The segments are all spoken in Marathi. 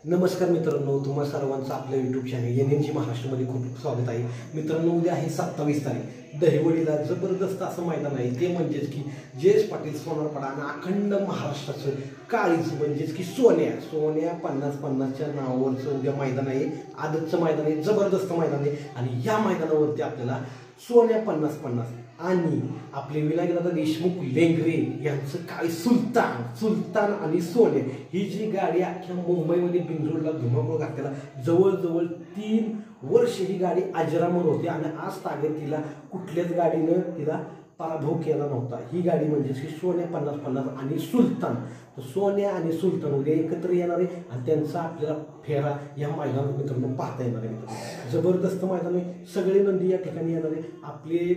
नमस्कार मित्रांनो, तुम्हा सर्वांचं आपल्या यूट्यूब चॅनल NNG महाराष्ट्रामध्ये खूप स्वागत आहे। मित्रांनो, उद्या आहे 27 तारीख। दहिवडीला जबरदस्त असं मैदान आहे, ते म्हणजेच की जयेश पाटील सोनारपाडा आणि अखंड महाराष्ट्राचं काळीज म्हणजेच की सोन्या 50-50च्या नावावरचं उद्या मैदान आहे। आदतचं मैदान आहे, जबरदस्त मैदान आहे आणि या मैदानावरती आपल्याला सोन्या 50-50 आणि आपले विनायकदादा देशमुख लेंगरे यांचं काय सुलतान आणि सोन्या ही जी गाडी अख्ख्या मुंबईमध्ये बिंजोडला धुमाकूळ घातलेला जवळजवळ 3 वर्ष ही गाडी अजरामर होती आणि आज तागत तिला कुठल्याच गाडीनं तिला पराभव केला नव्हता। ही गाडी म्हणजे की सोन्या 50-50 आणि सुलतान। तर सोन्या आणि सुलतान उद्या एकत्र येणार आहे आणि त्यांचा आपल्याला फेरा या मैदानात मित्रांनो पाहता येणार आहे। मित्रांनो जबरदस्त मैदान आहे, सगळे नंदी या ठिकाणी येणार आहे। आपले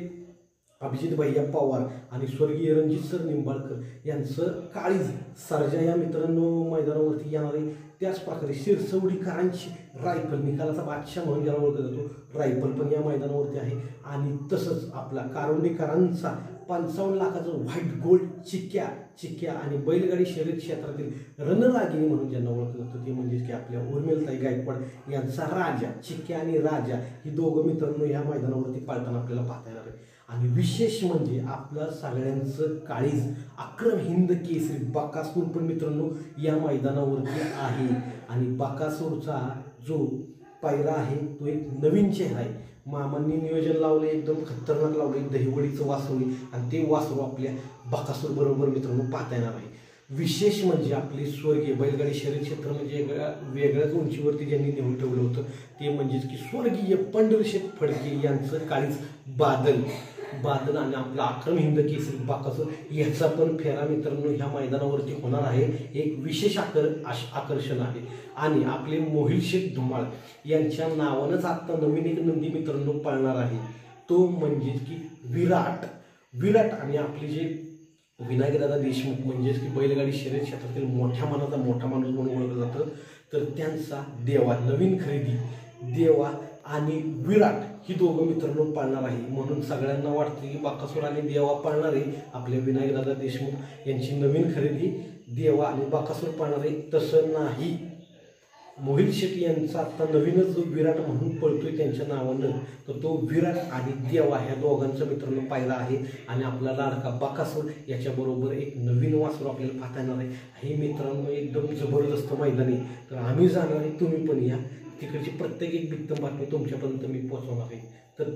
अभिजित भैया पवार आणि स्वर्गीय रणजित सर निंबाळकर यांचं काळीज सर्जा या मित्रांनो मैदानावरती येणार आहे। त्याच प्रकारे शिरसवडीकरांची रायफल निकालाचा बादशाह म्हणून ज्याला ओळखला जातो रायफल पण या मैदानावरती आहे आणि तसंच आपला कारुंडीकरांचा 55 लाखाचं व्हाईट गोल्ड चिक्क्या आणि बैलगाडी शर्यत क्षेत्रातील रणरागिणी म्हणून ज्यांना ओळखलं जातं ते म्हणजे की आपल्या उर्मिलाताई गायकवाड यांचा राजा चिक्क्या आणि राजा ही दोघं मित्रांनो या मैदानावरती पाळताना आपल्याला पाहता येणार आहे। आणि विशेष म्हणजे आपलं सगळ्यांचं काळीज अक्रम हिंद केसरी बकासूर पण मित्रांनो या मैदानावरती आहे आणि बकासूरचा जो पायरा आहे तो एक नवीन चेहरा आहे। मामांनी नियोजन लावले, एकदम खतरनाक लावले, दहिवडीचं वासरू आणि ते वासरू आपल्या बकासूर बरोबर मित्रांनो पाहता येणार आहे। विशेष म्हणजे आपले स्वर्गीय बैलगाडी शर्यत क्षेत्र म्हणजे वेगळ्याच उंचीवरती ज्यांनी नेऊन ठेवलं होतं ते म्हणजेच की स्वर्गीय पंढरशेठ फडके यांचं काळीज बादल आणि आपला अक्रम हिंद केसरी बकासूर याचा पण फेरा मित्रांनो ह्या मैदानावरती होणार आहे। एक विशेष आकर्षण आहे आणि आपले मोहिल शेख धुमाळ यांच्या नावानंच आता नवीन एक नंदी मित्रांनो पळणार आहे, तो म्हणजे की विराट आणि आपले जे विनायकदादा देशमुख म्हणजेच की बैलगाडी शर्यत क्षेत्रातील मोठ्या माणूस म्हणून ओळखलं जातं। तर त्यांचा देवा नवीन खरेदी देवा आणि विराट ही दोघं मित्रांनो पाळणार आहे। म्हणून सगळ्यांना वाटतं की बकासूर आणि देवा पाळणार आहे, आपल्या विनायकदादा देशमुख यांची नवीन खरेदी देवा आणि बकासूर पाळणार आहे। तसं नाही, मोहिल शेट्टी यांचा आता नवीनच जो विराट म्हणून पळतोय त्यांच्या नावानं, तर तो विराट आणि देवा ह्या दोघांचा मित्रांनो पायरा आहे आणि आपला लाडका बकासूर याच्याबरोबर एक नवीन वासरू आपल्याला पाहता येणार आहे। हे मित्रांनो एकदम जबरदस्त मैदान आहे, तर आम्ही जाणार आहे, तुम्ही पण या। तिकडची प्रत्येक एक बित्तम बातमी तुमच्यापर्यंत मी पोहोचवणार आहे। तर